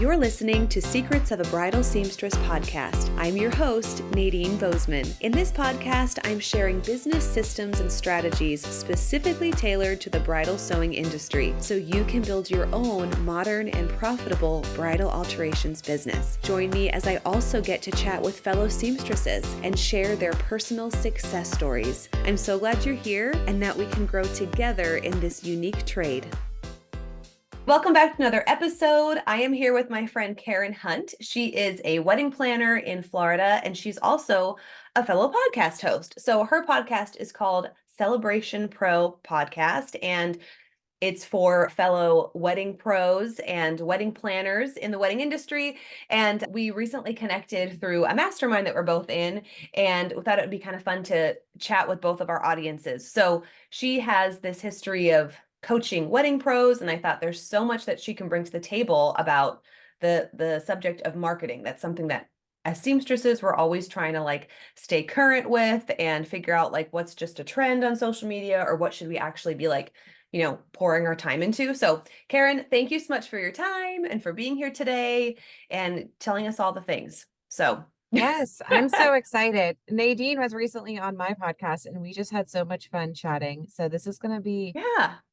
You're listening to Secrets of a Bridal Seamstress podcast. I'm your host, Nadine Bozeman. In this podcast, I'm sharing business systems and strategies specifically tailored to the bridal sewing industry so you can build your own modern and profitable bridal alterations business. Join me as I also get to chat with fellow seamstresses and share their personal success stories. I'm so glad you're here and that we can grow together in this unique trade. Welcome back to another episode. I am here with my friend Carin Hunt. She is a wedding planner in Florida, and she's also a fellow podcast host. So her podcast is called Celebration Pro Podcast, and it's for fellow wedding pros and wedding planners in the wedding industry. And we recently connected through a mastermind that we're both in, and we thought it would be kind of fun to chat with both of our audiences. So she has this history of coaching wedding pros, and I thought there's so much that she can bring to the table about the subject of marketing. That's something that as seamstresses we're always trying to stay current with and figure out what's just a trend on social media or what should we actually be pouring our time into. So Carin, thank you so much for your time and for being here today and telling us all the things. So yes, I'm so excited. Nadine was recently on my podcast and we just had so much fun chatting. So this is going to be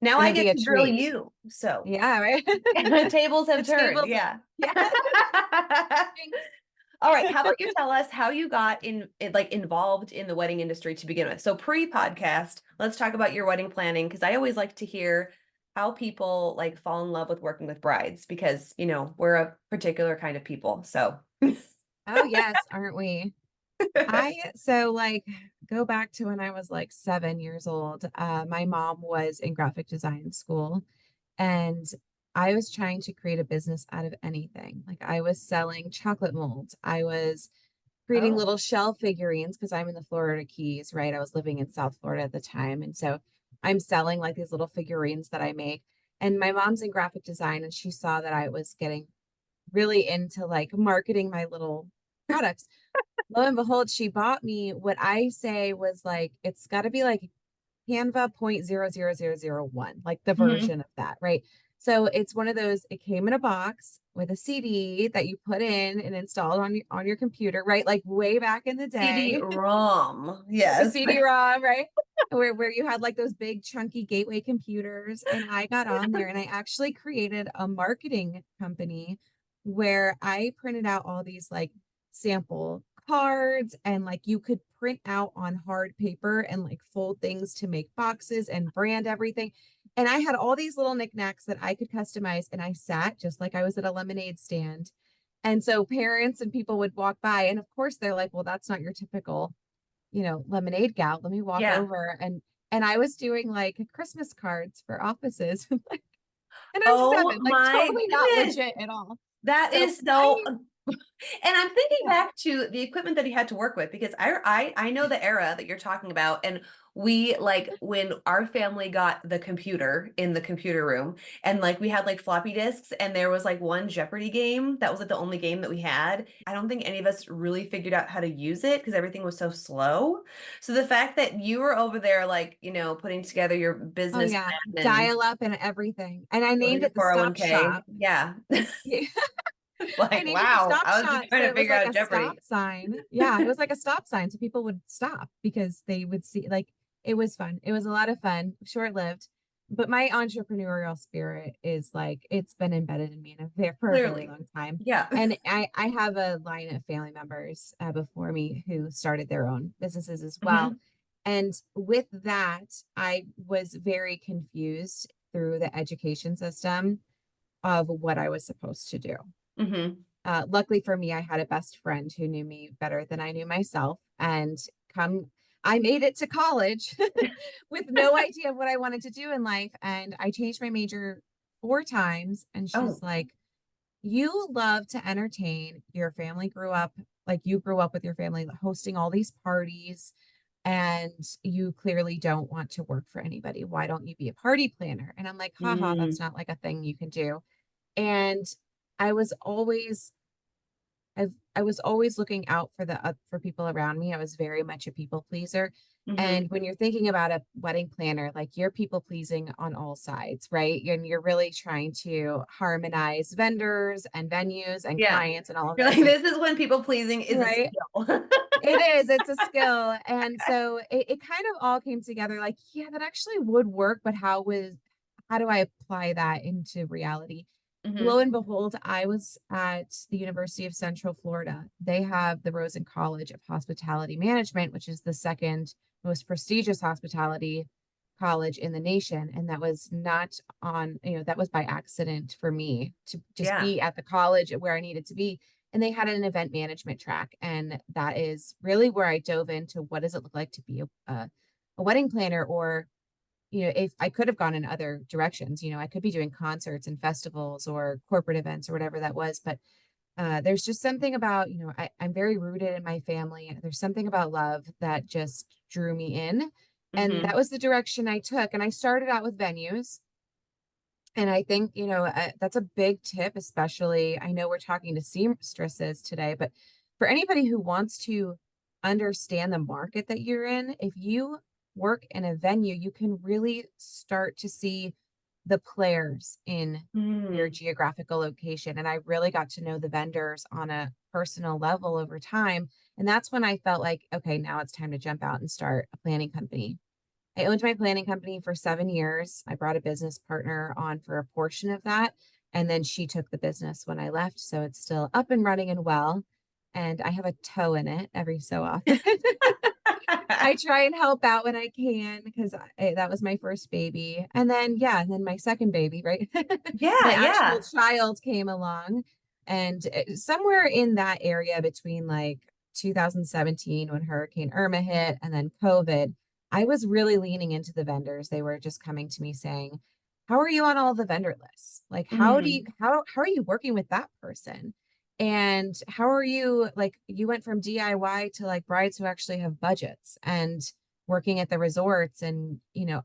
now I get a to drill treat. You. So yeah, right. The tables have turned. Yeah. All right. How about you tell us how you got involved in the wedding industry to begin with? So pre-podcast, let's talk about your wedding planning, because I always like to hear how people fall in love with working with brides, because we're a particular kind of people. So Oh yes, aren't we? Go back to when I was 7 years old. My mom was in graphic design school, and I was trying to create a business out of anything. Like I was selling chocolate molds. I was creating little shell figurines because I'm in the Florida Keys, right? I was living in South Florida at the time. And so I'm selling these little figurines that I make. And my mom's in graphic design, and she saw that I was getting really into marketing my little products. Lo and behold, she bought me what I say was it's got to be Canva 0.00001, the version of that, right? So it's one of those, it came in a box with a CD that you put in and installed on your computer, right? Way back in the day. CD-ROM. Yes. A CD-ROM, right? where you had those big chunky gateway computers. And I got on there and I actually created a marketing company where I printed out all these sample cards, and you could print out on hard paper and fold things to make boxes and brand everything. And I had all these little knickknacks that I could customize, and I sat just like I was at a lemonade stand. And so parents and people would walk by, and of course they're like, well, that's not your typical, lemonade gal. Let me walk over. And I was doing Christmas cards for offices. And I'm 7, totally not legit at all. That is so and I'm thinking back to the equipment that he had to work with, because I know the era that you're talking about. And we when our family got the computer in the computer room, and we had floppy disks, and there was one Jeopardy game that was the only game that we had. I don't think any of us really figured out how to use it because everything was so slow. So the fact that you were over there putting together your business plan and dial up and everything, and I named it the Stop 401k. Shop. Yeah. Wow, I was just trying to figure out Jeopardy. Stop sign. Yeah, it was like a stop sign, so people would stop because they would see. It was fun. It was a lot of fun, short-lived, but my entrepreneurial spirit is it's been embedded in me for a very long time. Yeah. And I have a line of family members before me who started their own businesses as well. And with that, I was very confused through the education system of what I was supposed to do. Luckily for me, I had a best friend who knew me better than I knew myself. And I made it to college with no idea of what I wanted to do in life. And I changed my major 4 times. And she's like, you love to entertain. Your family grew up, you grew up with your family hosting all these parties, and you clearly don't want to work for anybody. Why don't you be a party planner? And I'm like, haha, that's not a thing you can do. And I was always looking out for people around me. I was very much a people pleaser. Mm-hmm. And when you're thinking about a wedding planner, like you're people pleasing on all sides, right? And you're really trying to harmonize vendors and venues and Yeah. clients and all of You're like, this. And this is when people pleasing is a right. skill. It is, it's a skill. And so it kind of all came together like, yeah, that actually would work, but how do I apply that into reality? Lo Mm-hmm. and behold, I was at the University of Central Florida. They have the Rosen College of Hospitality Management, which is the second most prestigious hospitality college in the nation. And that was not on, that was by accident for me to just Yeah. be at the college where I needed to be. And they had an event management track. And that is really where I dove into what does it look like to be a wedding planner, or if I could have gone in other directions, I could be doing concerts and festivals or corporate events or whatever that was. But there's just something about, I'm very rooted in my family. There's something about love that just drew me in. And Mm-hmm. that was the direction I took. And I started out with venues. And I think, that's a big tip, especially I know we're talking to seamstresses today, but for anybody who wants to understand the market that you're in, if you work in a venue, you can really start to see the players in your Mm-hmm. geographical location. And I really got to know the vendors on a personal level over time. And that's when I felt like, okay, now it's time to jump out and start a planning company. I owned my planning company for 7 years. I brought a business partner on for a portion of that. And then she took the business when I left. So it's still up and running and well. And I have a toe in it every so often. I try and help out when I can because that was my first baby. And then, yeah, and then my second baby, right? My Yeah, actual yeah. child came along. And somewhere in that area between like 2017 when Hurricane Irma hit and then COVID, I was really leaning into the vendors. They were just coming to me saying, how are you on all the vendor lists? Like, Mm-hmm. how are you working with that person? And how are you, like, you went from DIY to like brides who actually have budgets and working at the resorts. And,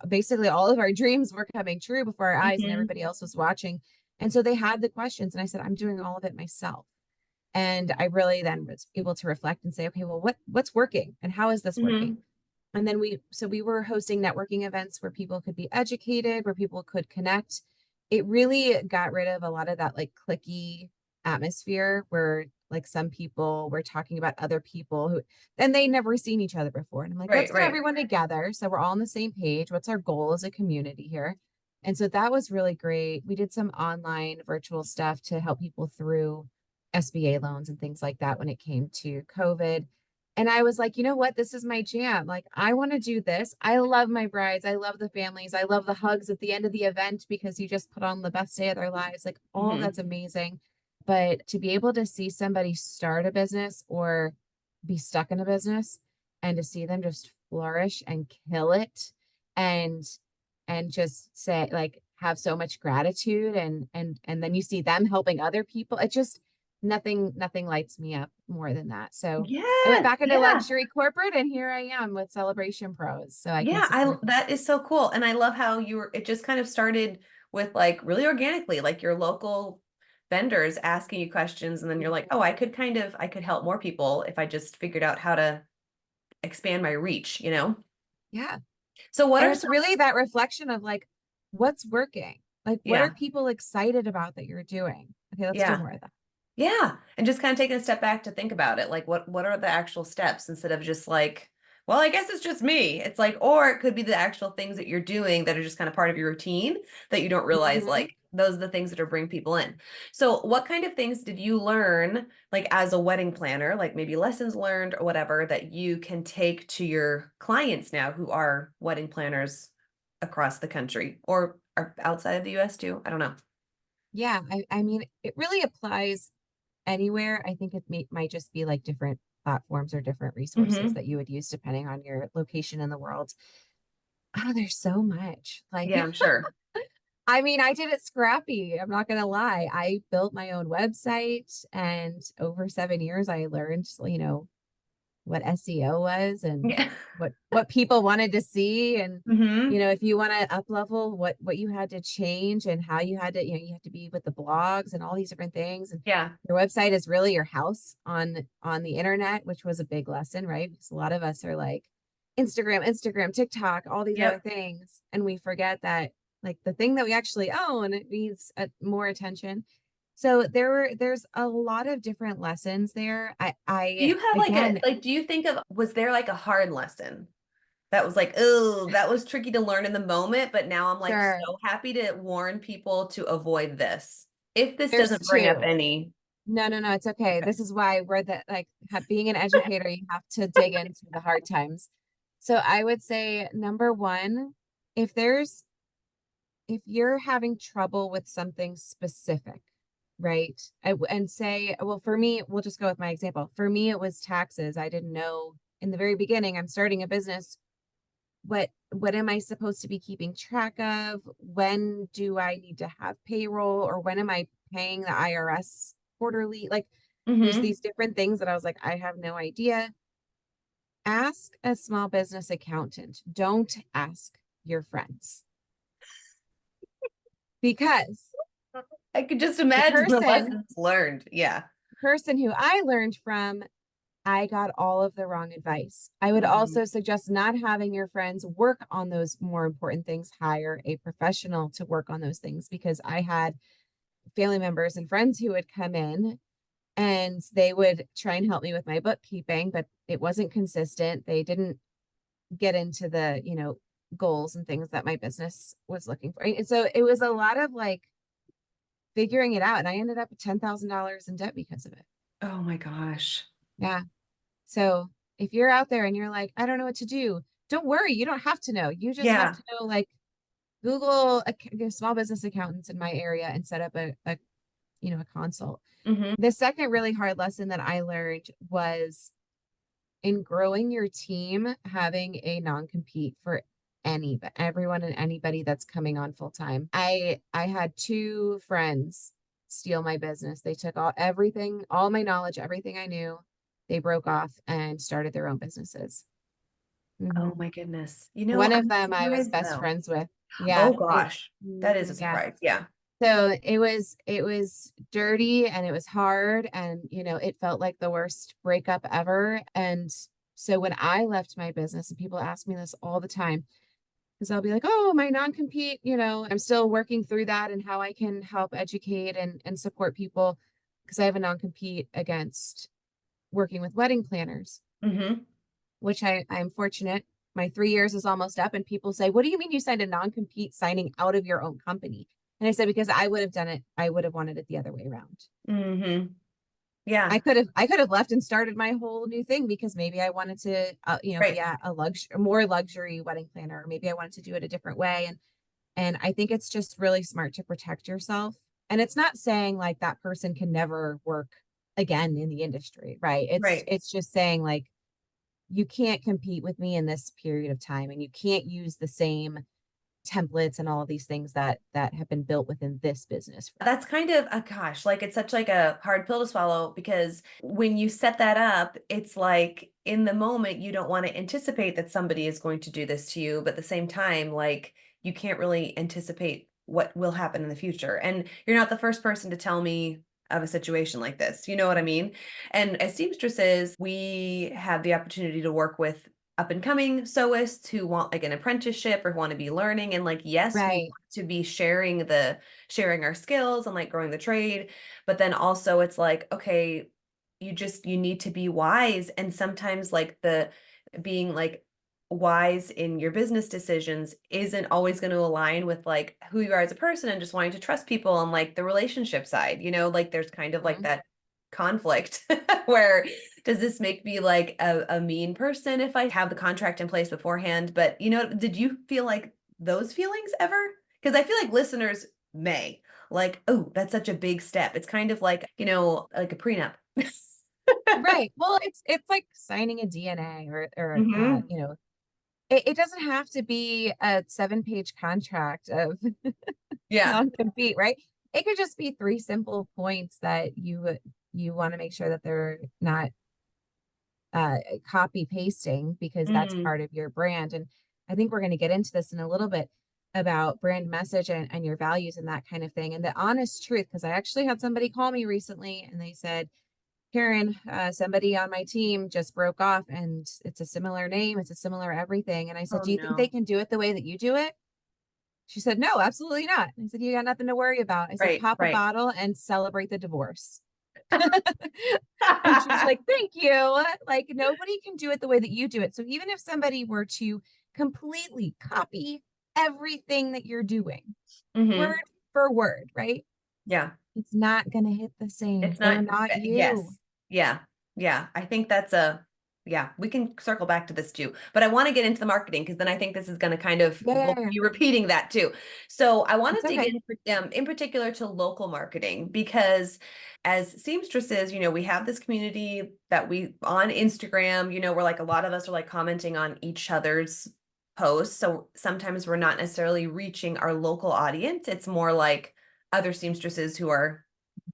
basically all of our dreams were coming true before our eyes and Mm-hmm. everybody else was watching. And so they had the questions. And I said, I'm doing all of it myself. And I really then was able to reflect and say, okay, well, what's working and how is this working? Mm-hmm. And then we were hosting networking events where people could be educated, where people could connect. It really got rid of a lot of that like clicky atmosphere where like some people were talking about other people who and they never seen each other before. And I'm like, let's Right, get right. everyone together so we're all on the same page. What's our goal as a community here? And so that was really great. We did some online virtual stuff to help people through SBA loans and things like that when it came to COVID. And I was like, you know what? This is my jam. Like, I want to do this. I love my brides. I love the families. I love the hugs at the end of the event because you just put on the best day of their lives. Like, all Mm-hmm. that's amazing. But to be able to see somebody start a business or be stuck in a business and to see them just flourish and kill it and just say like have so much gratitude and then you see them helping other people. It just nothing lights me up more than that. So I went Yes, back into yeah. luxury corporate and here I am with Celebration Pros. So I can Yeah, I support them. that is so cool. And I love how it just kind of started with like really organically, like your local vendors asking you questions and then you're like, "Oh, I could help more people if I just figured out how to expand my reach, you know?" Yeah. So what And are it's some really that reflection of like, what's working? Like, what are Yeah. people excited about that you're doing? Okay, let's do Yeah. more of that. Yeah, and just kind of taking a step back to think about it. Like what are the actual steps instead of just like, well, I guess it's just me. It's like, or it could be the actual things that you're doing that are just kind of part of your routine that you don't realize Mhm. like those are the things that are bring people in. So, what kind of things did you learn like as a wedding planner, like maybe lessons learned or whatever that you can take to your clients now who are wedding planners across the country or are outside of the US too? I don't know. Yeah, I mean, it really applies anywhere. I think it might just be like different platforms or different resources Hmm. that you would use depending on your location in the world. Oh, there's so much. Like, Yeah, I'm sure. I mean, I did it scrappy. I'm not gonna lie. I built my own website, and over 7 years, I learned, what SEO was and Yeah. what people wanted to see, and Hmm. if you want to up level, what you had to change and how you had to, you have to be with the blogs and all these different things. And Yeah. your website is really your house on the internet, which was a big lesson, right? Because a lot of us are like, Instagram, TikTok, all these other Yep. things. And we forget that like the thing that we actually own, it needs more attention. So there's a lot of different lessons there. Do you have like Again, do you think of, was there like a hard lesson that was like, oh, that was tricky to learn in the moment, but now I'm like sure, so happy to warn people to avoid this. If this there's doesn't bring up two. any. No, it's okay. Okay. This is why we're being an educator, you have to dig into the hard times. So I would say number one, if there's if you're having trouble with something specific, right? And say, well, for me, we'll just go with my example. For me, it was taxes. I didn't know in the very beginning, I'm starting a business. What am I supposed to be keeping track of? When do I need to have payroll, or when am I paying the IRS quarterly? Like there's Mm-hmm. these different things that I was like, I have no idea. Ask a small business accountant. Don't ask your friends, because I could just the imagine the person lessons learned. Yeah. person who I learned from, I got all of the wrong advice. I would Mhm. also suggest not having your friends work on those more important things. Hire a professional to work on those things, because I had family members and friends who would come in and they would try and help me with my bookkeeping, but it wasn't consistent. They didn't get into the, goals and things that my business was looking for. And so it was a lot of like figuring it out. And I ended up with $10,000 in debt because of it. Oh my gosh. Yeah. So if you're out there and you're like, I don't know what to do, don't worry. You don't have to know. You just have Yeah. to know, like, Google small business accountants in my area and set up a consult. Hmm. The second really hard lesson that I learned was in growing your team, having a non-compete for everyone and anybody that's coming on full time. I had two friends steal my business. They took everything, all my knowledge, everything I knew. They broke off and started their own businesses. Oh Hmm. my goodness. One of I'm them I was surprised best though. friends with. Oh Yeah, gosh. That is a yeah. surprise. Yeah. So it was dirty and it was hard, and it felt like the worst breakup ever. And so when I left my business, and people ask me this all the time, because I'll be like, oh, my non-compete, I'm still working through that and how I can help educate and support people, because I have a non-compete against working with wedding planners, Hmm. which I'm fortunate. My 3 years is almost up, and people say, what do you mean you signed a non-compete signing out of your own company? And I said, because I would have done it, I would have wanted it the other way around. Hmm. Yeah. I could have left and started my whole new thing, because maybe I wanted to, be Right. a more luxury wedding planner, or maybe I wanted to do it a different way. And I think it's just really smart to protect yourself. And it's not saying like that person can never work again in the industry, right? It's Right. it's just saying like, you can't compete with me in this period of time, and you can't use the same templates and all of these things that have been built within this business. That's kind of a gosh, like it's such like a hard pill to swallow, because when you set that up, it's like in the moment you don't want to anticipate that somebody is going to do this to you, but at the same time, like you can't really anticipate what will happen in the future. And you're not the first person to tell me of a situation like this. You know what I mean? And as seamstresses, we have the opportunity to work with up and coming sewists who want like an apprenticeship or want to be learning. And like, yes, we want Right. to be sharing our skills and like growing the trade, but then also it's like, okay, you need to be wise, and sometimes like the being like wise in your business decisions isn't always going to align with like who you are as a person and just wanting to trust people and like the relationship side, like there's kind of like Mhm. that conflict where does this make me like a mean person if I have the contract in place beforehand? But did you feel like those feelings ever? Because I feel like listeners may like, oh, that's such a big step. It's kind of like, like a prenup. Right. Well, it's like signing a DNA, or Hmm. it doesn't have to be a 7-page contract of Yeah. non-compete, right? It could just be three simple points that you want to make sure that they're not copy pasting, because that's Hmm. part of your brand. And I think we're going to get into this in a little bit about brand message and your values and that kind of thing. And the honest truth, because I actually had somebody call me recently and they said, Carin, somebody on my team just broke off and it's a similar name, it's a similar everything. And I said, Oh do you think they no. can do it the way that you do it? She said, no, absolutely not. I said, you got nothing to worry about. I said, Right, pop a right. bottle and celebrate the divorce. And she's like, thank you. Like, nobody can do it the way that you do it. So even if somebody were to completely copy everything that you're doing, word Hmm. for word, right? Yeah. It's not going to hit the same. It's They're not, not you. yes. Yeah. Yeah. I think yeah, we can circle back to this too. But I want to get into the marketing because then I think this is going to kind of, Yeah, yeah, we'll yeah. be repeating that too. So I want It's to dig okay. in particular to local marketing because as seamstresses, we have this community that we on Instagram, we're like a lot of us are like commenting on each other's posts. So sometimes we're not necessarily reaching our local audience. It's more like other seamstresses who are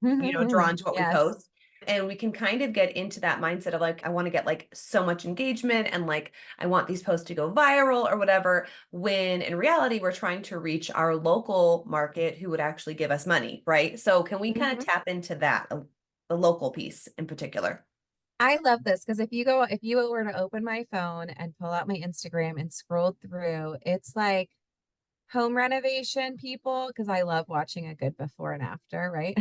drawn to what we Yes. post. And we can kind of get into that mindset of like, I want to get like so much engagement and like, I want these posts to go viral or whatever. When in reality, we're trying to reach our local market who would actually give us money. Right. So, can we kind of Mhm. tap into that, the local piece in particular? I love this because if you were to open my phone and pull out my Instagram and scroll through, it's like home renovation people, because I love watching a good before and after, right?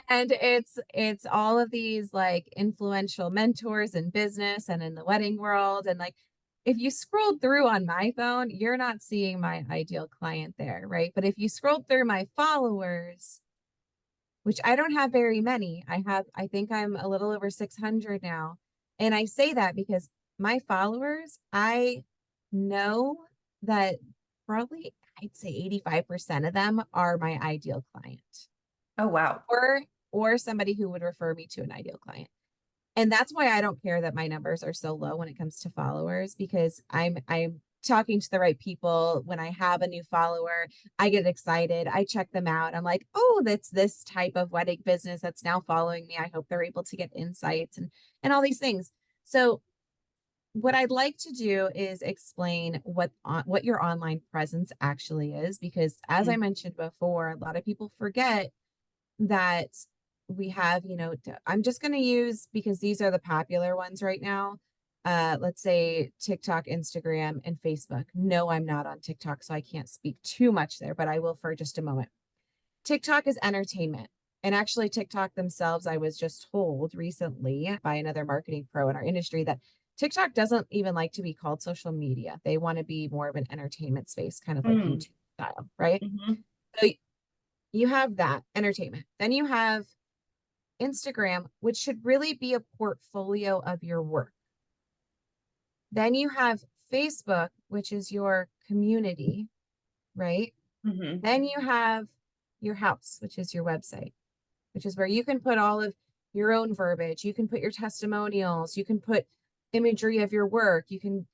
And it's all of these like influential mentors in business and in the wedding world. And like if you scrolled through on my phone, you're not seeing my ideal client there, right? But if you scrolled through my followers, which I don't have very many. I think I'm a little over 600 now. And I say that because my followers, I know that probably I'd say 85% of them are my ideal client Oh, wow. or somebody who would refer me to an ideal client. And that's why I don't care that my numbers are so low when it comes to followers, because I'm talking to the right people. When I have a new follower, I get excited. I check them out. I'm like, oh, that's this type of wedding business that's now following me. I hope they're able to get insights and all these things. So what I'd like to do is explain what your online presence actually is, because as I Mm. mentioned before, a lot of people forget that we have, I'm just going to use, because these are the popular ones right now. Let's say TikTok, Instagram, and Facebook. No, I'm not on TikTok, so I can't speak too much there, but I will for just a moment. TikTok is entertainment. And actually, TikTok themselves, I was just told recently by another marketing pro in our industry that TikTok doesn't even like to be called social media. They want to be more of an entertainment space, kind of like Mm. YouTube style, right? Hmm. So you have that entertainment. Then you have Instagram, which should really be a portfolio of your work. Then you have Facebook, which is your community, right? Hmm. Then you have your house, which is your website, which is where you can put all of your own verbiage. You can put your testimonials. You can put imagery of your work. You can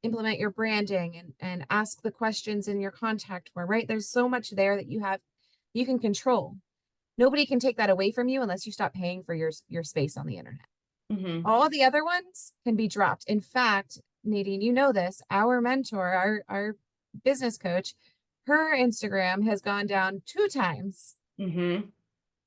implement your branding and ask the questions in your contact form, right? There's so much there that you can control. Nobody can take that away from you unless you stop paying for your space on the internet. Hmm. All the other ones can be dropped. In fact, Nadine, you know this, our mentor, our business coach, her Instagram has gone down 2 times Hmm.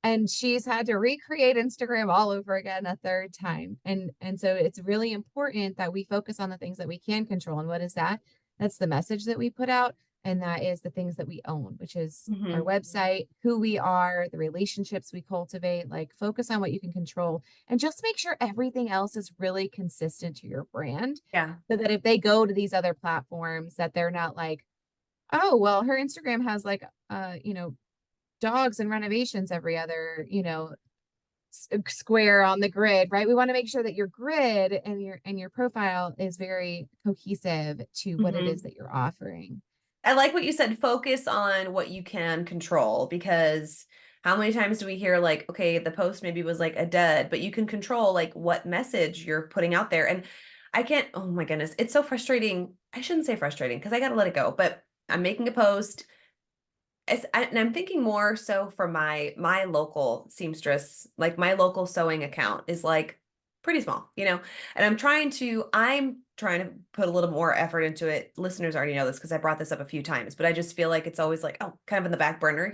and she's had to recreate Instagram all over again a third time. And so it's really important that we focus on the things that we can control. And what is that? That's the message that we put out. And that is the things that we own, which is our Hmm. website, who we are, the relationships we cultivate. Like, focus on what you can control and just make sure everything else is really consistent to your brand. Yeah. So that if they go to these other platforms, that they're not like, oh, well, her Instagram has like dogs and renovations every other, square on the grid, right? We want to make sure that your grid and your profile is very cohesive to what it is Hmm. that you're offering. I like what you said, focus on what you can control because how many times do we hear like, okay, the post maybe was like a dud, but you can control like what message you're putting out there. And I can't, oh my goodness, it's so frustrating. I shouldn't say frustrating because I got to let it go, but I'm making a post. And I'm thinking more so for my local seamstress, like my local sewing account is like pretty small, and I'm trying to put a little more effort into it. Listeners already know this because I brought this up a few times, but I just feel like it's always like, oh, kind of in the back burner.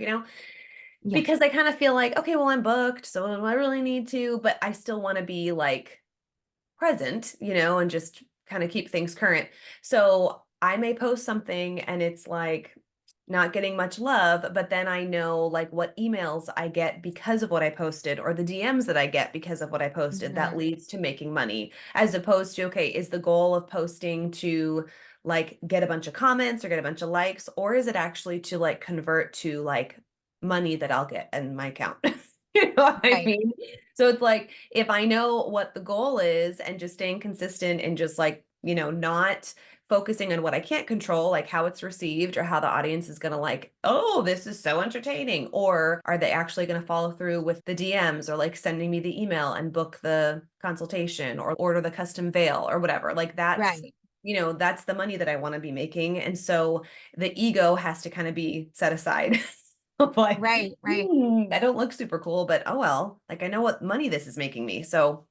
Yeah. because I kind of feel like, okay, well, I'm booked, so do I really need to? But I still want to be like present, and just kind of keep things current. So I may post something and it's like not getting much love, but then I know like what emails I get because of what I posted or the DMs that I get because of what I posted that Mhm. leads to making money, as opposed to, okay, is the goal of posting to like get a bunch of comments or get a bunch of likes, or is it actually to like convert to like money that I'll get in my account? You know what I Right. mean? So it's like, if I know what the goal is and just staying consistent and just like, not focusing on what I can't control, like how it's received or how the audience is going to like, oh, this is so entertaining. Or are they actually going to follow through with the DMs or like sending me the email and book the consultation or order the custom veil or whatever? Like Right. that's the money that I want to be making. And so the ego has to kind of be set aside. Like, Right. Right. I don't look super cool, but oh well, like I know what money this is making me. So,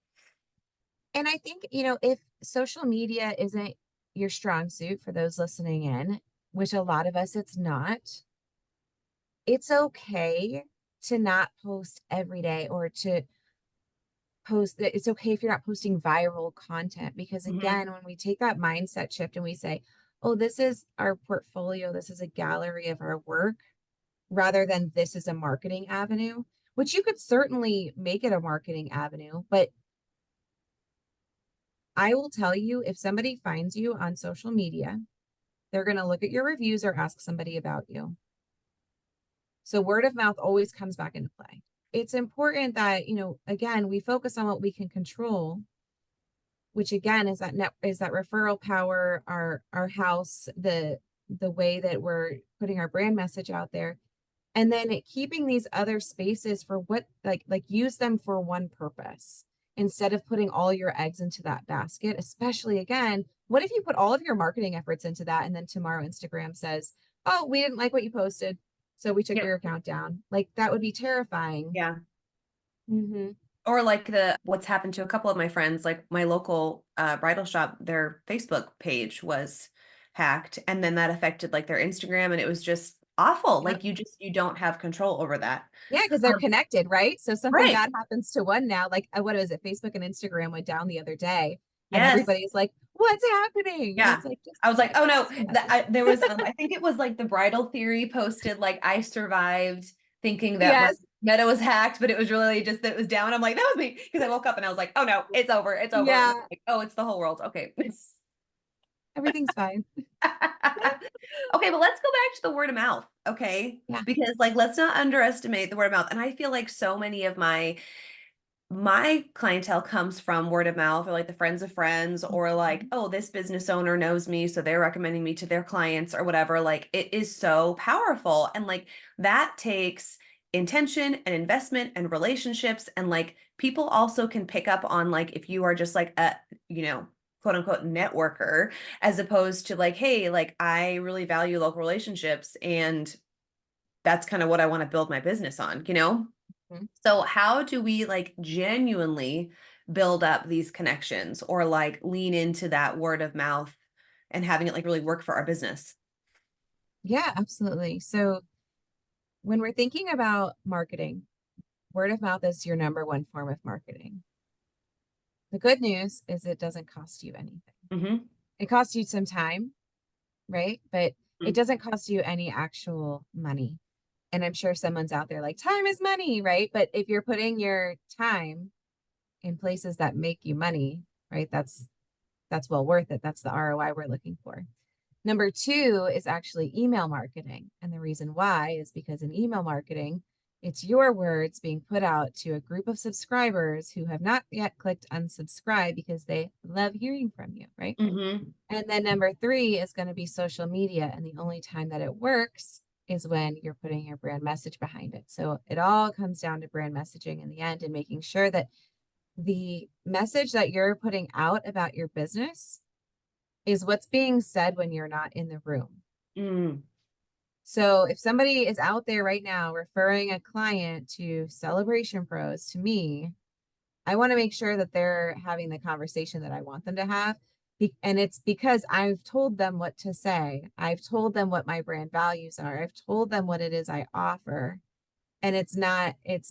And I think, if social media isn't your strong suit for those listening in, which a lot of us it's not, it's okay to not post every day or to post that. It's okay if you're not posting viral content because mhm, again, when we take that mindset shift and we say, "Oh, this is our portfolio, this is a gallery of our work," rather than this is a marketing avenue, which you could certainly make it a marketing avenue, but I will tell you if somebody finds you on social media, they're going to look at your reviews or ask somebody about you. So word of mouth always comes back into play. It's important that, again, we focus on what we can control, which again is that referral power, our house, the way that we're putting our brand message out there. And then keeping these other spaces for what like use them for one purpose instead of putting all your eggs into that basket, especially again, what if you put all of your marketing efforts into that and then tomorrow Instagram says, "Oh, we didn't like what you posted, so we took yep, your account down." Like that would be terrifying. yeah. Mhm. Or like what's happened to a couple of my friends, like my local bridal shop, their Facebook page was hacked, and then that affected like their Instagram, and it was just awful. Yep. Like you don't have control over that. Yeah, because they're Um, connected, right? So something right. bad happens to one now, like what is it? Facebook and Instagram went down the other day, and Yes. everybody's like, "What's happening?" And Yeah. it's like, just I was like, oh no, stay out of it. there was, I think it was like the bridal theory posted, like I survived thinking that my Yes. meta was hacked, but it was really just that it was down. I'm like, that was me. Because I woke up and I was like, oh no, it's over. It's over. And I'm Yeah. like, oh, it's the whole world. Okay. Everything's fine. Okay, but let's go back to the word of mouth. Okay. Yeah. Because like let's not underestimate the word of mouth. And I feel like so many of my clientele comes from word of mouth or like the friends of friends or like, Mhm. oh, this business owner knows me, so they're recommending me to their clients or whatever. Like it is so powerful. And like that takes intention and investment and relationships. And like people also can pick up on like if you are just like a, quote unquote networker, as opposed to like, hey, like I really value local relationships and that's kind of what I want to build my business on? Mhm. So how do we like genuinely build up these connections or like lean into that word of mouth and having it like really work for our business? Yeah, absolutely. So when we're thinking about marketing, word of mouth is your number one form of marketing. The good news is it doesn't cost you anything. Hmm. It costs you some time, right? But it doesn't cost you any actual money. And I'm sure someone's out there like, time is money, right? But if you're putting your time in places that make you money, right? That's well worth it. That's the ROI we're looking for. Number two is actually email marketing. And the reason why is because in email marketing, it's your words being put out to a group of subscribers who have not yet clicked unsubscribe because they love hearing from you, right? Hmm. And then number three is going to be social media. And the only time that it works is when you're putting your brand message behind it. So it all comes down to brand messaging in the end and making sure that the message that you're putting out about your business is what's being said when you're not in the room. Mm. So if somebody is out there right now referring a client to Celebration Pros to me, I want to make sure that they're having the conversation that I want them to have. And it's because I've told them what to say. I've told them what my brand values are. I've told them what it is I offer. And it's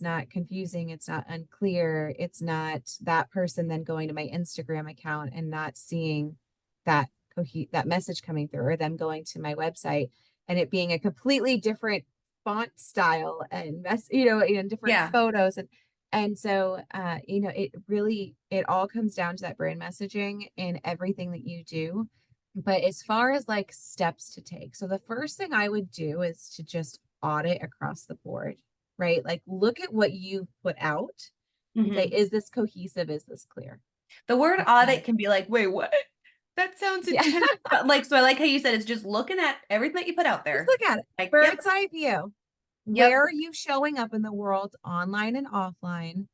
not confusing. It's not unclear. It's not that person then going to my Instagram account and not seeing that that message coming through, or them going to my website and it being a completely different font style and and different Yeah. photos. And so, it all comes down to that brand messaging in everything that you do. But as far as like steps to take, so the first thing I would do is to just audit across the board, right? Like look at what you put out and say, Hmm. is this cohesive? Is this clear? The word Okay. audit can be like, wait, what? That sounds Yeah. intense. But like, so I like how you said it's just looking at everything that you put out Just there. look at it. Like, yep, Bird's eye view. yep. Where are you showing up in the world, online and offline?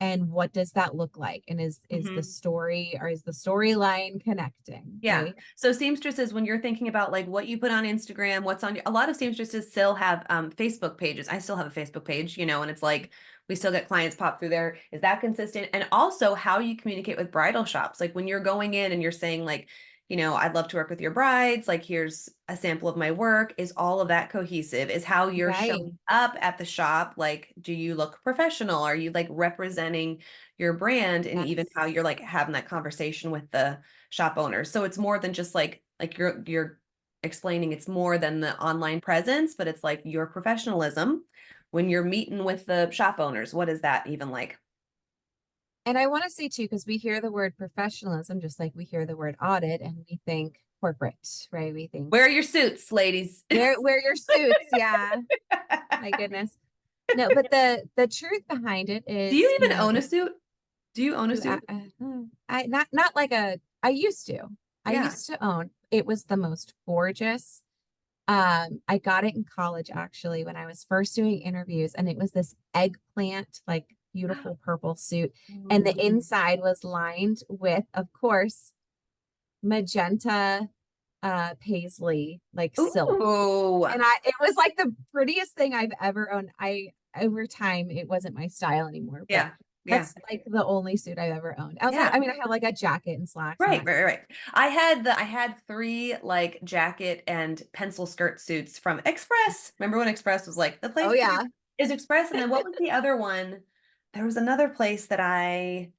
And what does that look like? And is the Hmm. story, or is the storyline connecting? Yeah. Right. So seamstresses, when you're thinking about like what you put on Instagram, what's on a lot of seamstresses still have Facebook pages. I still have a Facebook page, and it's like we still get clients pop through there. Is that consistent? And also how you communicate with bridal shops. Like when you're going in and you're saying like, I'd love to work with your brides. Like here's a sample of my work. Is all of that cohesive? Is how you're Right. showing up at the shop. Like, do you look professional? Are you like representing your brand, and even how Yes. you're like having that conversation with the shop owners. So it's more than just like you're explaining it's more than the online presence, but it's like your professionalism when you're meeting with the shop owners. What is that even like? And I want to say too, because we hear the word professionalism, just like we hear the word audit, and we think corporate, right? We think Wear your suits, ladies. Do wear your suits. Yeah. My goodness. No, but the truth behind it is, you even own a suit? Do you own a do suit? I not like a I used to. I Yeah. used to own. It was the most gorgeous. I got it in college actually when I was first doing interviews, and it was this eggplant, like beautiful purple suit, and the Ooh. inside was lined with, of course, magenta paisley, like silk. Ooh. And it was like the prettiest thing I've ever owned. I Over time it wasn't my style anymore, but Yeah. Yeah. that's like the only suit I've ever owned. Outside, Yeah. I mean, I have like a jacket and slacks and Right, that's right, right. I had three like jacket and pencil skirt suits from Express. Remember when Express was like the oh place to be yeah. is Express? And then what was the other one? There was another place that I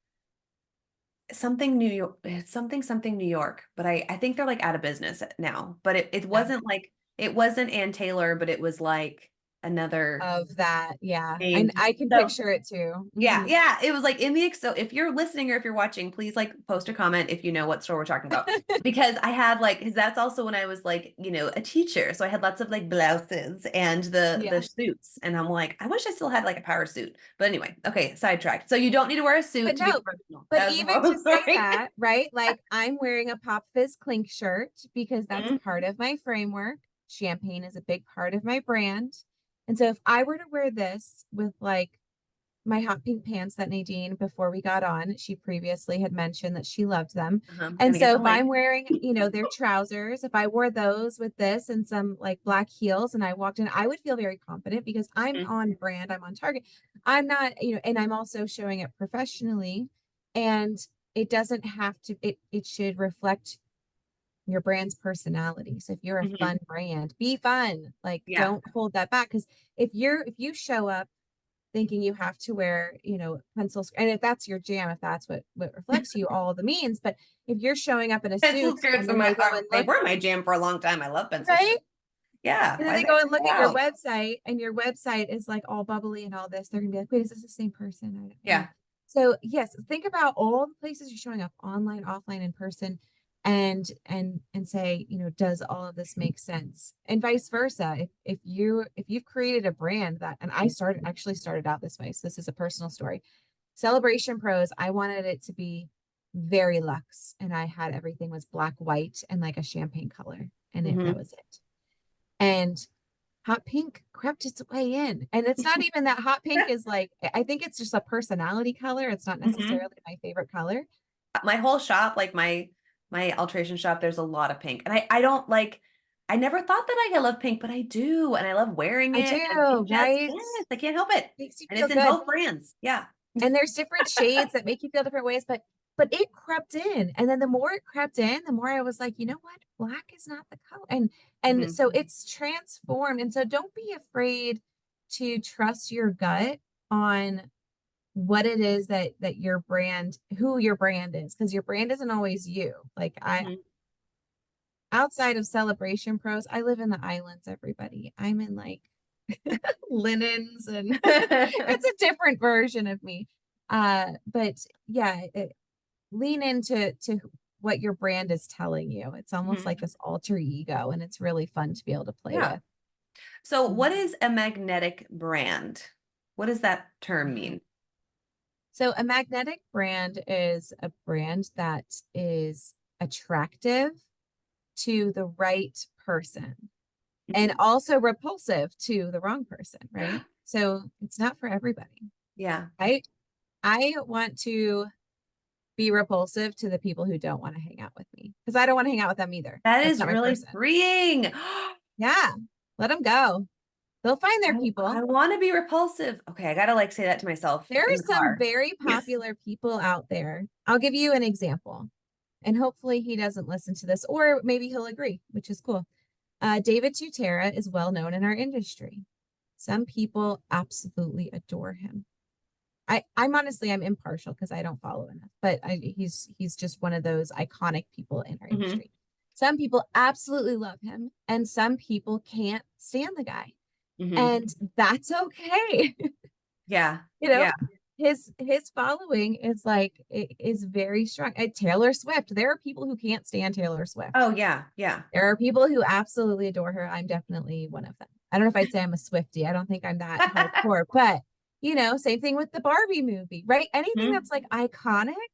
something New York, something New York, but I think they're like out of business now. But it Yeah. wasn't like it wasn't Ann Taylor, but it was like another Of that. Yeah. name. I can So picture it too. yeah, Hmm. yeah. It was like in the so if you're listening or if you're watching, please like post a comment if you know what store we're talking about. Because I had like because that's also when I was like, a teacher. So I had lots of like blouses and the Yeah. suits. And I'm like, I wish I still had like a power suit. But anyway, okay, sidetracked. So you don't need to wear a But suit to be no, professional. but That was the even moral to of the say story. that, right? Like I'm wearing a Pop Fizz Clink shirt because that's part of my framework. Champagne is a big part of my brand. And so if I were to wear this with like my hot pink pants that Nadine, before we got on, she previously had mentioned that she loved them. And Gonna get so the if I'm link. wearing, their trousers, if I wore those with this and some like black heels and I walked in, I would feel very confident because I'm Mhm, on brand, I'm on target. I'm not, and I'm also showing it professionally. And it doesn't have to, it should reflect your brand's personality. So if you're a mhm. fun brand, be fun. Like Yeah. don't hold that back. Because if you show up thinking you have to wear, pencils. And if that's your jam, if that's what reflects you, all the means. But if you're showing up in a Pencil suit skirts and then they go and they look, were my jam for a long time. I love pencil right? skirts. Yeah. And then Why they did I go and pick look that at your out? website and your website is like all bubbly and all this, they're gonna be like, wait, is this the same person? Yeah. So yes, think about all the places you're showing up, online, offline, in person, and say, does all of this make sense? And vice versa. If you've created a brand that, and I actually started out this way, so this is a personal story. Celebration Pros, I wanted it to be very luxe, and I had everything was black, white, and like a champagne color, and that Hmm. was it. And hot pink crept its way in, and it's not even that hot pink is like, I think it's just a personality color. It's not Hmm. necessarily my favorite color. My whole shop, like my alteration shop, there's a lot of pink. And I don't like I never thought that I love pink, but I do. And I love wearing I it. And it do, just, right? yes, I can't help it. Makes you And feel it's in good. both brands. Yeah. And there's different shades that make you feel different ways, but it crept in. And then the more it crept in, the more I was like, you know what? Black is not the color. And Hmm. so it's transformed. And so don't be afraid to trust your gut on what it is that your brand, who your brand is, because your brand isn't always you. Like Mhm. outside of Celebration Pros, I live in the islands, everybody. I'm in like linens and it's a different version of me. But yeah, lean into what your brand is telling you. It's almost like Mhm. this alter ego, and it's really fun to be able to play Yeah. with. So, Mhm. what is a magnetic brand? What does that term Mhm. mean? So a magnetic brand is a brand that is attractive to the right person and Mhm. also repulsive to the wrong person, right? So it's not for everybody. Yeah, I I want to be repulsive to the people who don't want to hang out with me because I don't want to hang out with them either. that That's is not my really person. freeing. Yeah, let them go. They'll find their I people. want to be repulsive. Okay, I gotta like say that to myself There in are the some car. very popular people out there. I'll give you an example, and hopefully he doesn't listen to this, or maybe he'll agree, which is cool. David Tutera is well known in our industry. Some people absolutely adore him. I'm impartial because I don't follow enough, but he's just one of those iconic people in our Hmm. industry. Some people absolutely love him, and some people can't stand the guy, Hmm. and that's okay. Yeah, You know, yeah. his following is very strong. Taylor Swift, there are people who can't stand Taylor Swift. Oh, yeah, yeah. There are people who absolutely adore her. I'm definitely one of them. I don't know if I'd say I'm a Swiftie. I don't think I'm that hardcore, but same thing with the Barbie movie, right? Anything Mhm. that's like iconic, people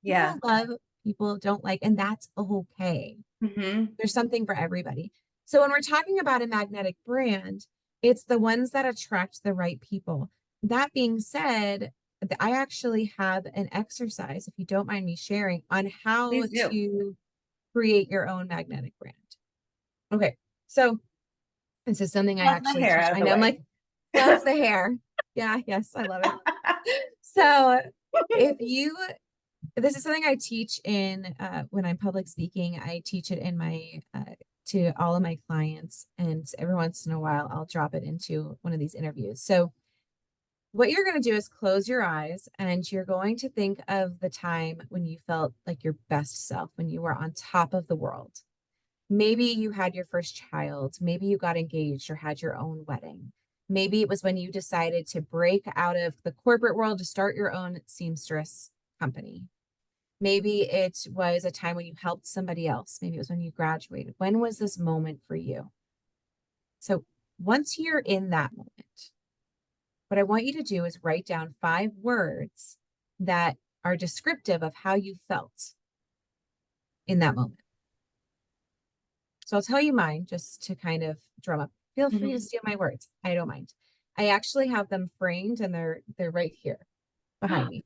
Yeah. love, people don't like, and that's okay. Hmm. There's something for everybody. So when we're talking about a magnetic brand, it's the ones that attract the right people. That being said, I actually have an exercise, if you don't mind me sharing, on how Please do. to create your own magnetic brand. Okay, so this is something I Fluff the actually hair teach. out of I the know I'm way. like, fluff the hair. Yeah, yes, I love it. So if you this is something I teach in when I'm public speaking. I teach it in my to all of my clients, and every once in a while I'll drop it into one of these interviews. So what you're going to do is close your eyes, and you're going to think of the time when you felt like your best self, when you were on top of the world. Maybe you had your first child, maybe you got engaged or had your own wedding. Maybe it was when you decided to break out of the corporate world to start your own seamstress company. Maybe it was a time when you helped somebody else. Maybe it was when you graduated. When was this moment for you? So once you're in that moment, what I want you to do is write down 5 words that are descriptive of how you felt in that moment. So I'll tell you mine just to kind of drum up. Feel free to Mhm. steal my words. I don't mind. I actually have them framed and they're right here behind me.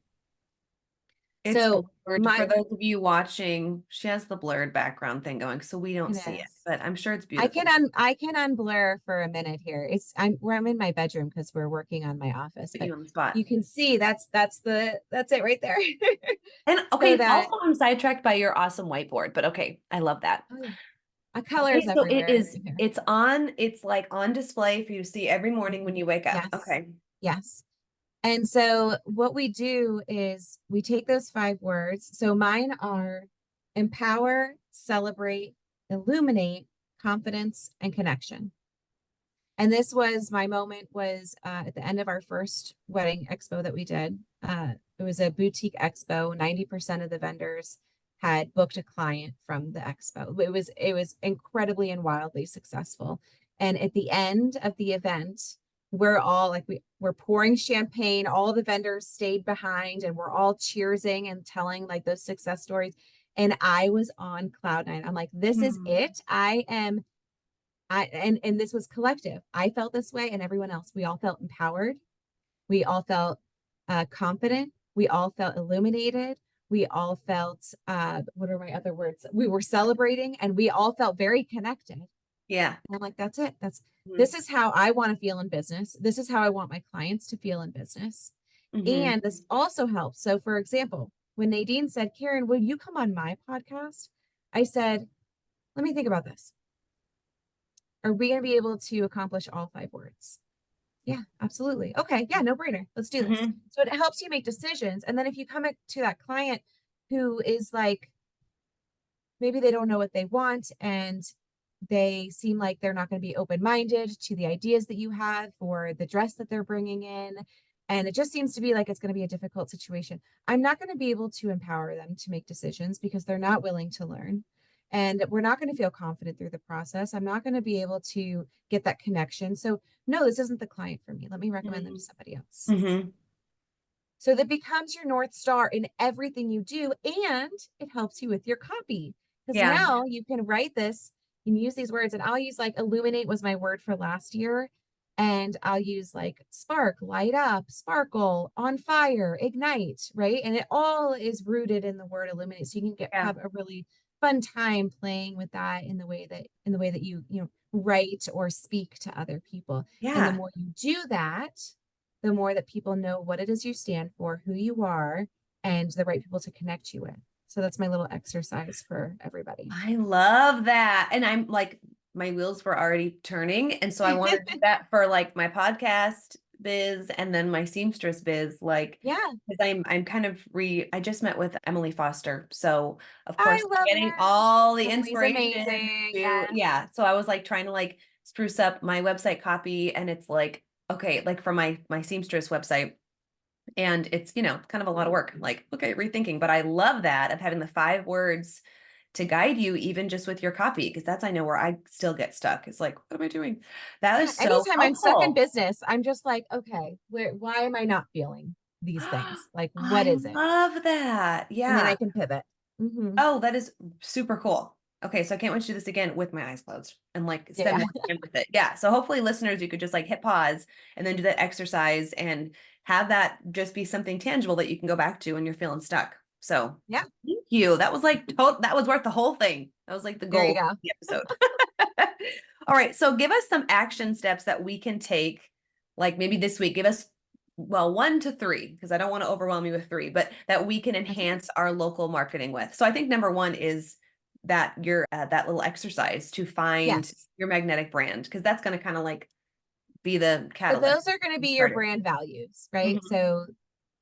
It's So blurred. my For those of you watching, she has the blurred background thing going, so we don't see it, goodness. but I'm sure it's I beautiful. can unblur for a minute here. I'm in my bedroom because we're working on my office, Put but you on the spot. you can see that's it right there. And So okay, that also I'm sidetracked by your awesome whiteboard, but okay, I love that. oh yeah, colors Okay, so it everywhere is, in here. it's like on display for you to see every morning when you wake up. Yes, Okay. yes. And so what we do is we take those 5 words. So mine are empower, celebrate, illuminate, confidence, and connection. And this was my moment was at the end of our first wedding expo that we did. It was a boutique expo. 90% of the vendors had booked a client from the expo. It was incredibly and wildly successful. And at the end of the event, we're all like we're pouring champagne. All the vendors stayed behind and we're all cheersing and telling like those success stories. And I was on cloud nine. I'm like, this is Hmm. it. And this was collective. I felt this way, and everyone else. We all felt empowered. We all felt confident. We all felt illuminated. We all felt what are my other words? We were celebrating, and we all felt very connected. And Yeah. I'm like, that's it. This Hmm. is how I want to feel in business. This is how I want my clients to feel in business. Hmm. And this also helps. So, for example, when Nadine said, Carin, will you come on my podcast? I said, let me think about this. Are we going to be able to accomplish all 5 words? Yeah, absolutely. Okay. Yeah, no brainer. Let's do this. Hmm. So it helps you make decisions. And then if you come to that client who is like, maybe they don't know what they want and they seem like they're not going to be open-minded to the ideas that you have or the dress that they're bringing in, and it just seems to be like it's going to be a difficult situation. I'm not going to be able to empower them to make decisions because they're not willing to learn, and we're not going to feel confident through the process. I'm not going to be able to get that connection. So no, this isn't the client for me. Let me recommend them to somebody else. Hmm. So that becomes your North Star in everything you do. And it helps you with your copy because Yeah. now you can write this, you can use these words. And I'll use like illuminate was my word for last year. And I'll use like spark, light up, sparkle, on fire, ignite, right? And it all is rooted in the word illuminate. So you can Yeah. have a really fun time playing with that in the way that you write or speak to other people. And the Yeah. more you do that, the more that people know what it is you stand for, who you are, and the right people to connect you with. So that's my little exercise for everybody. I love that. And I'm like, my wheels were already turning. And so I want to do that for like my podcast biz and then my seamstress biz, like, Yeah, because I'm kind of I just met with Emily Foster. So of I course love getting her. all the Emily's inspiration amazing. to, Yes. yeah. So I was like trying to like spruce up my website copy. And it's like, okay, like for my seamstress website. And it's, kind of a lot of work. Like, okay, rethinking. But I love that of having the 5 words to guide you, even just with your copy, because that's, I know, where I still get stuck. It's like, what am I doing? That Yeah. is so Anytime I'm stuck in helpful. business, I'm just like, okay, why am I not feeling these things? Like, what I is it? love that. And then I Yeah. can pivot. Hmm. Oh, that is super cool. Okay, so I can't wait to do this again with my eyes closed and like spend Yeah. more time with it. Yeah. So hopefully, listeners, you could just like hit pause and then do that exercise and have that just be something tangible that you can go back to when you're feeling stuck. So Yeah. thank you. That was like that was worth the whole thing. That was like the There you goal of go. the episode. All right. So give us some action steps that we can take, like maybe this week. Give us, well, 1 to 3, because I don't want to overwhelm you with 3, but that we can That's okay. enhance our local marketing with. So I think number 1 is that your that little exercise to find Yes. your magnetic brand, because that's going to kind of like be the So catalyst those are going to be your starter. brand values, right? Hmm. So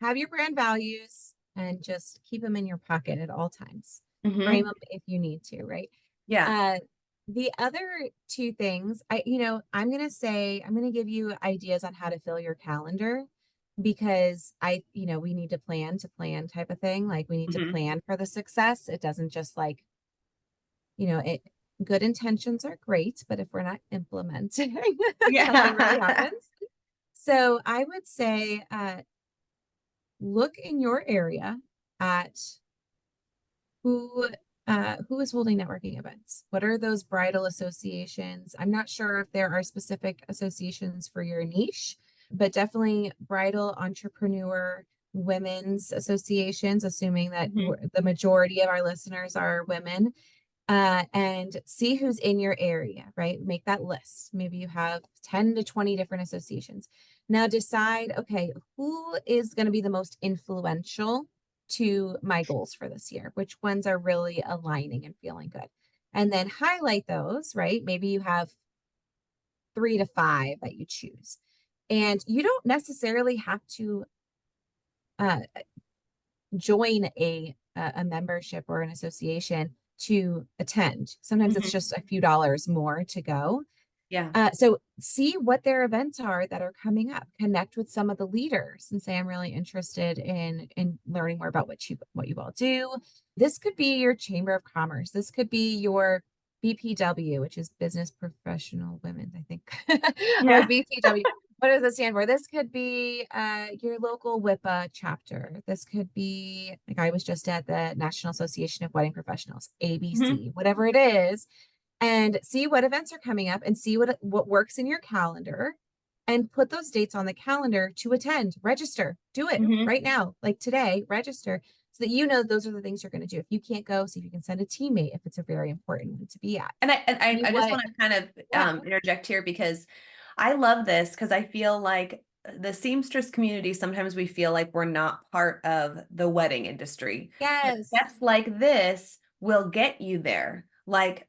have your brand values and just keep them in your pocket at all times. Frame Hmm. them if you need to, right? Yeah. Uh, the other two things, I'm going to give you ideas on how to fill your calendar because we need to plan type of thing. Like we need to Hmm. plan for the success. It doesn't just like, it, good intentions are great, but if we're not implementing, nothing really Yeah. happens. So I would say, look in your area at who who is holding networking events. What are those bridal associations? I'm not sure if there are specific associations for your niche, but definitely bridal entrepreneur women's associations, assuming that Hmm. the majority of our listeners are women. And see who's in your area, right? Make that list. Maybe you have 10 to 20 different associations. Now decide, okay, who is going to be the most influential to my goals for this year? Which ones are really aligning and feeling good? And then highlight those, right? Maybe you have 3 to 5 that you choose. And you don't necessarily have to uh, join a membership or an association to attend. Sometimes it's Hmm. just a few dollars more to go. Yeah. So see what their events are that are coming up. Connect with some of the leaders and say, I'm really interested in learning more about what you all do. This could be your Chamber of Commerce. This could be your BPW, which is Business Professional Women, I think, or Yeah. BPW. What does it stand for? This could be your local WIPA chapter. This could be like I was just at the National Association of Wedding Professionals, Hmm. ABC, whatever it is, and see what events are coming up and see what works in your calendar and put those dates on the calendar to attend. Register. Do it Hmm. right now, like today. Register so that you know those are the things you're going to do. If you can't go, see if you can send a teammate if it's a very important one to be at. And See I just what, want to kind of yeah. interject here, because I love this, because I feel like the seamstress community, sometimes we feel like we're not part of the wedding industry. But Yes. steps like this will get you there. Like,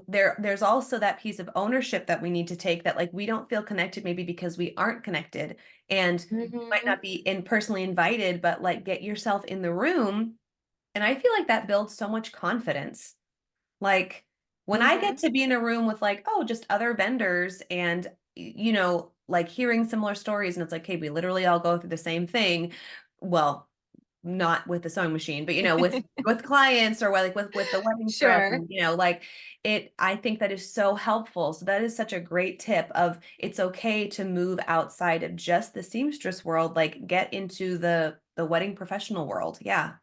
there's also that piece of ownership that we need to take, that like we don't feel connected maybe because we aren't connected, and might Mhm. not be in personally invited, but like get yourself in the room. And I feel like that builds so much confidence. Like when I get Mhm. to be in a room with like, oh, just other vendors and, like hearing similar stories, and it's like, hey, we literally all go through the same thing. Well, not with the sewing machine, but with clients, or with the wedding dress, Sure. and like I think that is so helpful. So that is such a great tip of, it's okay to move outside of just the seamstress world, like get into the wedding professional world. Yeah.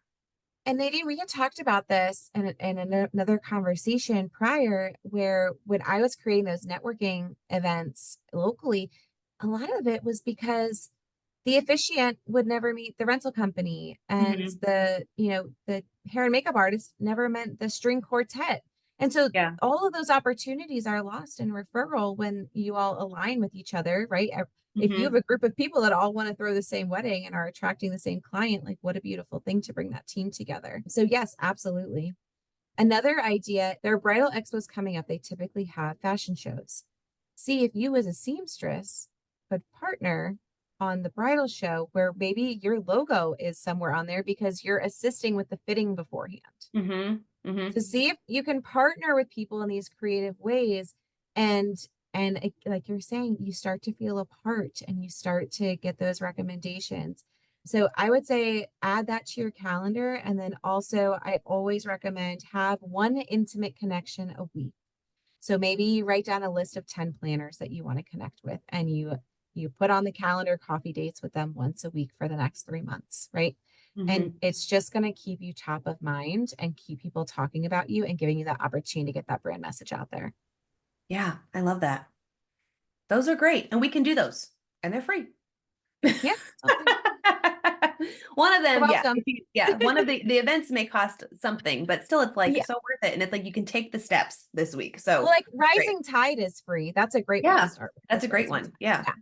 And Nadine, we had talked about this in another conversation prior, where when I was creating those networking events locally, a lot of it was because the officiant would never meet the rental company, and Hmm. the hair and makeup artist never met the string quartet. And so Yeah. all of those opportunities are lost in referral when you all align with each other, right? If you have Hmm. a group of people that all want to throw the same wedding and are attracting the same client, like what a beautiful thing to bring that team together. So yes, absolutely. Another idea, there are bridal expos coming up. They typically have fashion shows. See if you as a seamstress could partner on the bridal show where maybe your logo is somewhere on there because you're assisting with the fitting beforehand. Hmm. Hmm. So see if you can partner with people in these creative ways, and like you're saying, you start to feel a part and you start to get those recommendations. So I would say add that to your calendar. And then also I always recommend have one intimate connection a week. So maybe you write down a list of 10 planners that you want to connect with, and you put on the calendar coffee dates with them once a week for the next 3 months, right? And Hmm. it's just going to keep you top of mind and keep people talking about you and giving you that opportunity to get that brand message out there. Yeah, I love that. Those are great, and we can do those, and they're free. Yeah, something. One of You're them, yeah, welcome. yeah, one of the events may cost something, but still it's like Yeah. so worth it, and it's like you can take the steps this week. Well, So like great. Rising Tide is free. That's a great one to Yeah, start with. that's a Is great Rising one. Tide. Yeah. Yeah,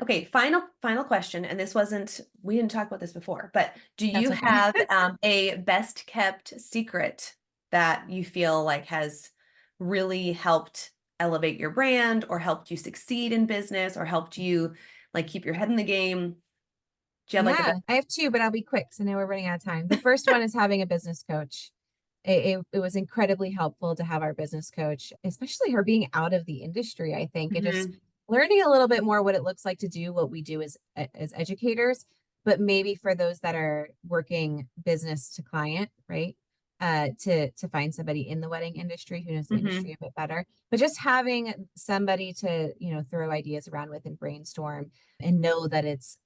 Okay, final question, and this wasn't, we didn't talk about this before, but do that's you okay. have a best kept secret that you feel like has really helped elevate your brand, or helped you succeed in business, or helped you like keep your head in the game? Do you have like a Yeah, best? I have two, but I'll be quick. So now we're running out of time. The first one is having a business coach. It was incredibly helpful to have our business coach, especially her being out of the industry. I think it just Mhm. learning a little bit more what it looks like to do what we do as educators, but maybe for those that are working business to client, right? To find somebody in the wedding industry who knows the industry Mhm. a bit better. But just having somebody to, throw ideas around with and brainstorm, and know that it's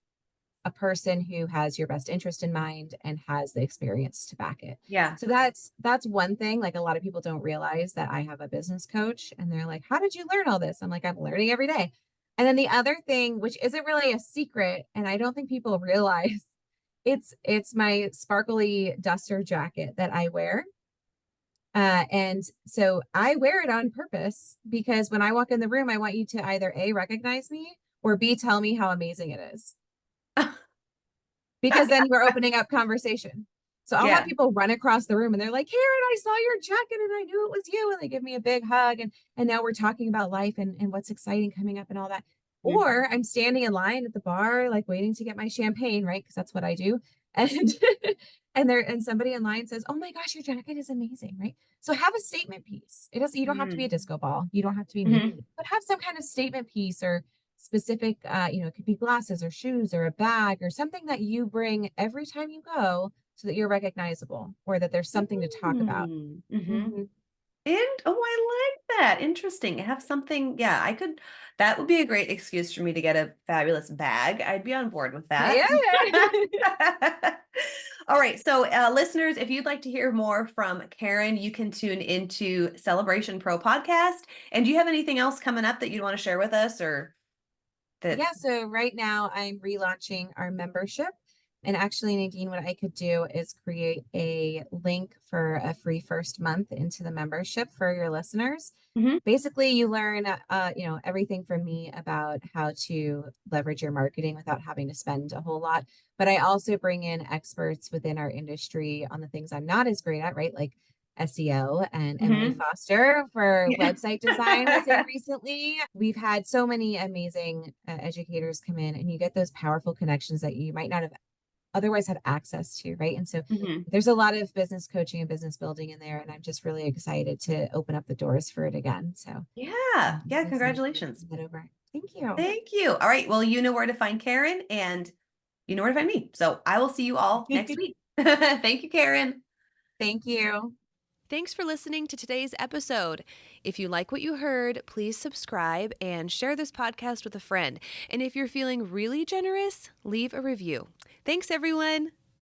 a person who has your best interest in mind and has the experience to back it. Yeah. So that's one thing. Like a lot of people don't realize that I have a business coach, and they're like, "How did you learn all this?" I'm like, "I'm learning every day." And then the other thing, which isn't really a secret, and I don't think people realize, it's my sparkly duster jacket that I wear. And so I wear it on purpose because when I walk in the room, I want you to either A, recognize me, or B, tell me how amazing it is, because then we're opening up conversation. So I'll have Yeah. people run across the room and they're like, Karen, I saw your jacket and I knew it was you. And they give me a big hug. And now we're talking about life and what's exciting coming up and all that. Mhm. Or I'm standing in line at the bar, like waiting to get my champagne, right? Because that's what I do. And and somebody in line says, "Oh my gosh, your jacket is amazing," right? So have a statement piece. You don't have to be a Mhm. disco ball. You don't have to be me, Mhm. but have some kind of statement piece or specific, it could be glasses or shoes or a bag or something that you bring every time you go so that you're recognizable or that there's something to talk about. Mm. Mhm. Mhm. And oh, I like that. Interesting. Have something. Yeah, that would be a great excuse for me to get a fabulous bag. I'd be on board with that. Yeah. All right. So, listeners, if you'd like to hear more from Carin, you can tune into Celebration Pro podcast. And do you have anything else coming up that you'd want to share with us, or that? Yeah, so right now I'm relaunching our membership. And actually, Nadine, what I could do is create a link for a free first month into the membership for your listeners. Mhm. Basically, you learn, everything from me about how to leverage your marketing without having to spend a whole lot. But I also bring in experts within our industry on the things I'm not as great at, right? Like SEO, and Emily Mm-hmm. Foster for Yeah. website design was in recently. We've had so many amazing educators come in, and you get those powerful connections that you might not have otherwise had access to, right? And so Mm-hmm. there's a lot of business coaching and business building in there, and I'm just really excited to open up the doors for it again. So Yeah. Yeah. I'm excited to Congratulations. bring that over. Thank you. Thank you. All right. Well, you know where to find Carin and you know where to find me. So I will see you all next week. Thank you, Carin. Thank you. Thanks for listening to today's episode. If you like what you heard, please subscribe and share this podcast with a friend. And if you're feeling really generous, leave a review. Thanks, everyone.